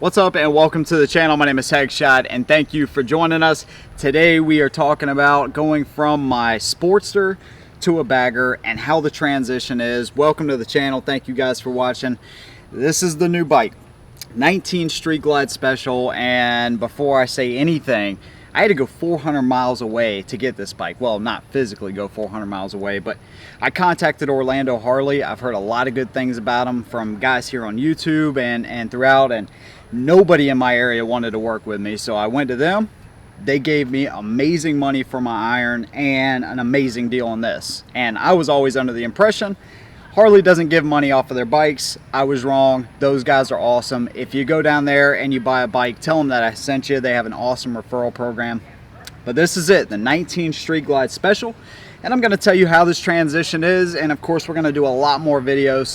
What's up and welcome to the channel. My name is Headshot and thank you for joining us. Today we are talking about going from my Sportster to a bagger and how the transition is. Welcome to the channel. Thank you guys for watching. This is the new bike, 19 Street Glide Special, and before I say anything, I had to go 400 miles away to get this bike. Well, not physically go 400 miles away, but I contacted Orlando Harley. I've heard a lot of good things about them from guys here on YouTube and throughout, and nobody in my area wanted to work with me, so I went to them. They gave me amazing money for my iron and an amazing deal on this. And I was always under the impression Harley doesn't give money off of their bikes. I was wrong. Those guys are awesome. If you go down there and you buy a bike, tell them that I sent you. They have an awesome referral program. But this is it, the 19 Street Glide Special. And I'm going to tell you how this transition is, and of course we're going to do a lot more videos,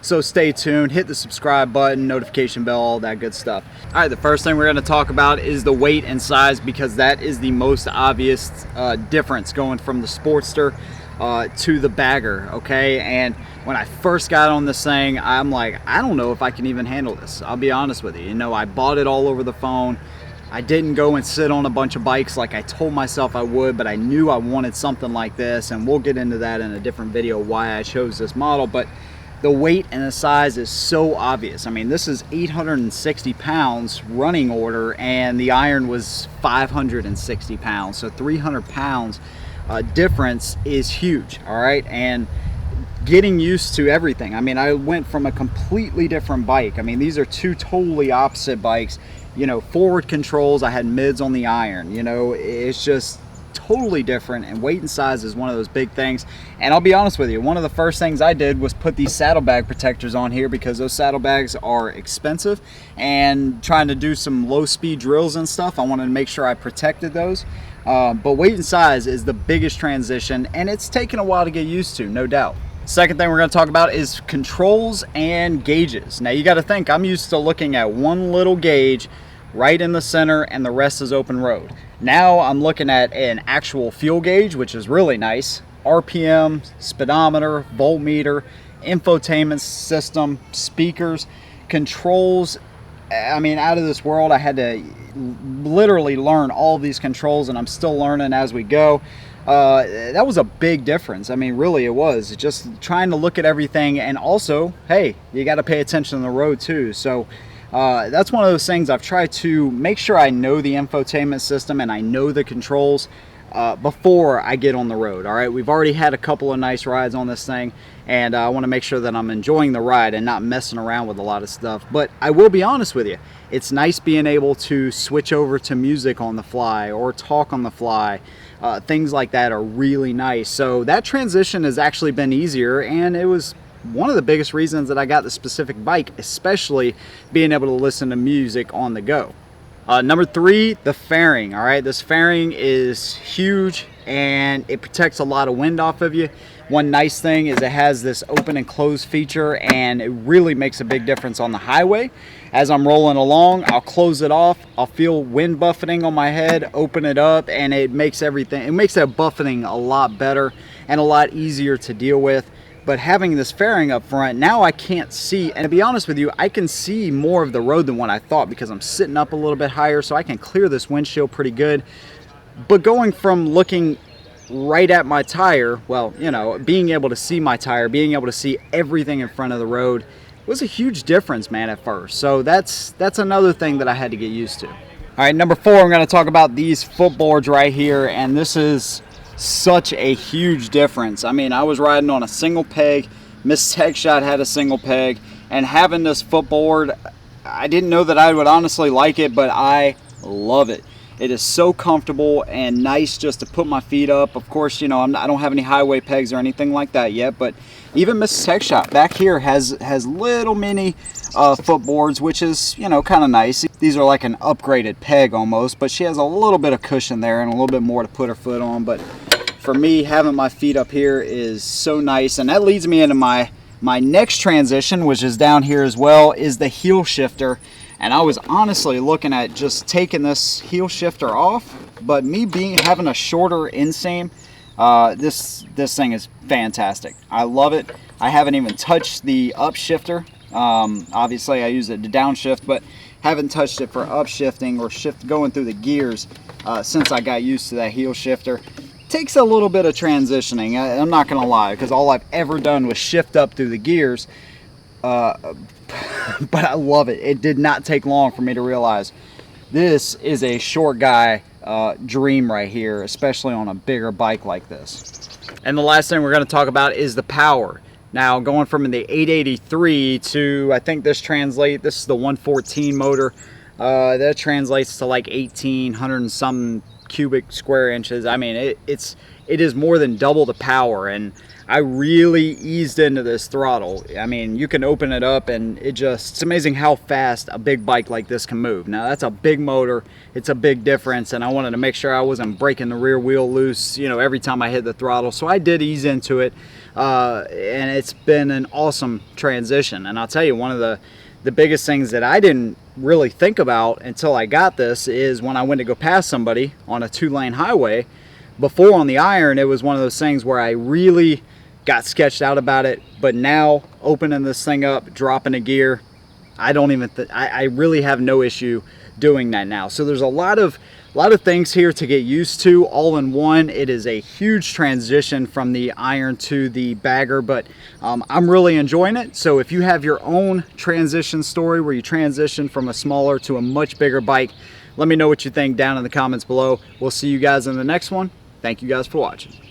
so stay tuned, hit the subscribe button, notification bell, all that good stuff. All right, the first thing we're going to talk about is the weight and size, because that is the most obvious difference going from the Sportster to the bagger, okay? And when I first got on this thing, I'm like, I don't know if I can even handle this. I'll be honest with you. You know, I bought it all over the phone. I didn't go and sit on a bunch of bikes like I told myself I would, but I knew I wanted something like this, and we'll get into that in a different video why I chose this model. But the weight and the size is so obvious. I mean, this is 860 pounds running order, and the iron was 560 pounds, so 300 pounds difference is huge, all right? And getting used to everything. I mean, I went from a completely different bike. I mean, these are two totally opposite bikes. You know, forward controls, I had mids on the iron. You know, it's just totally different, and weight and size is one of those big things. And I'll be honest with you, one of the first things I did was put these saddlebag protectors on here, because those saddlebags are expensive, and trying to do some low speed drills and stuff, I wanted to make sure I protected those. But weight and size is the biggest transition, and it's taken a while to get used to, no doubt. Second thing we're going to talk about is controls and gauges. Now you got to think, I'm used to looking at one little gauge right in the center and the rest is open road. Now I'm looking at an actual fuel gauge, which is really nice. RPM, speedometer, voltmeter, infotainment system, speakers, controls. I mean, out of this world. I had to literally learn all of these controls, and I'm still learning as we go. That was a big difference. I mean, really it was. Just trying to look at everything, and also, hey, you got to pay attention on the road too. So that's one of those things. I've tried to make sure I know the infotainment system and I know the controls before I get on the road. All right, we've already had a couple of nice rides on this thing, and I want to make sure that I'm enjoying the ride and not messing around with a lot of stuff. But I will be honest with you, it's nice being able to switch over to music on the fly or talk on the fly. Things like that are really nice. So that transition has actually been easier, and it was one of the biggest reasons that I got the specific bike, especially being able to listen to music on the go. Number three, the fairing. All right, this fairing is huge, and it protects a lot of wind off of you. One nice thing is it has this open and close feature, and it really makes a big difference on the highway. As I'm rolling along, I'll close it off. I'll feel wind buffeting on my head, open it up, and it makes everything, it makes that buffeting a lot better and a lot easier to deal with. But having this fairing up front, now I can't see, and to be honest with you, I can see more of the road than what I thought, because I'm sitting up a little bit higher, so I can clear this windshield pretty good. But going from looking right at my tire, well, you know, being able to see my tire, being able to see everything in front of the road was a huge difference, man, at first. So that's another thing that I had to get used to. All right, number four, I'm going to talk about these footboards right here, and this is such a huge difference. I mean, I was riding on a single peg. Miss Headshot had a single peg, and having this footboard, I didn't know that I would honestly like it, but I love it. It is so comfortable and nice just to put my feet up. Of course, you know, I don't have any highway pegs or anything like that yet, but even Miss Headshot back here has little mini footboards, which is, you know, kind of nice. These are like an upgraded peg almost, but she has a little bit of cushion there and a little bit more to put her foot on. But for me, having my feet up here is so nice, and that leads me into my next transition, which is down here as well, is the heel shifter. And I was honestly looking at just taking this heel shifter off, but me having a shorter inseam, this thing is fantastic. I love it. I haven't even touched the up shifter Obviously I use it to downshift, but haven't touched it for upshifting or going through the gears since I got used to that heel shifter. Takes a little bit of transitioning, I'm not gonna lie, because all I've ever done was shift up through the gears, but I love it. It did not take long for me to realize this is a short guy dream right here, especially on a bigger bike like this. And the last thing we're going to talk about is the power. Now, going from the 883 to, I think this is the 114 motor, that translates to like 1,800 and some cubic square inches. I mean, it is more than double the power, and I really eased into this throttle. I mean, you can open it up and it's amazing how fast a big bike like this can move. Now, that's a big motor, it's a big difference, and I wanted to make sure I wasn't breaking the rear wheel loose, you know, every time I hit the throttle. So I did ease into it, and it's been an awesome transition. And I'll tell you, one of the biggest things that I didn't really think about until I got this is when I went to go past somebody on a 2-lane highway. Before on the iron, it was one of those things where I really got sketched out about it, but now opening this thing up, dropping a gear, I really have no issue doing that now. So there's a lot of things here to get used to all in one. It is a huge transition from the iron to the bagger, but I'm really enjoying it. So if you have your own transition story where you transition from a smaller to a much bigger bike, let me know what you think down in the comments below. We'll see you guys in the next one. Thank you guys for watching.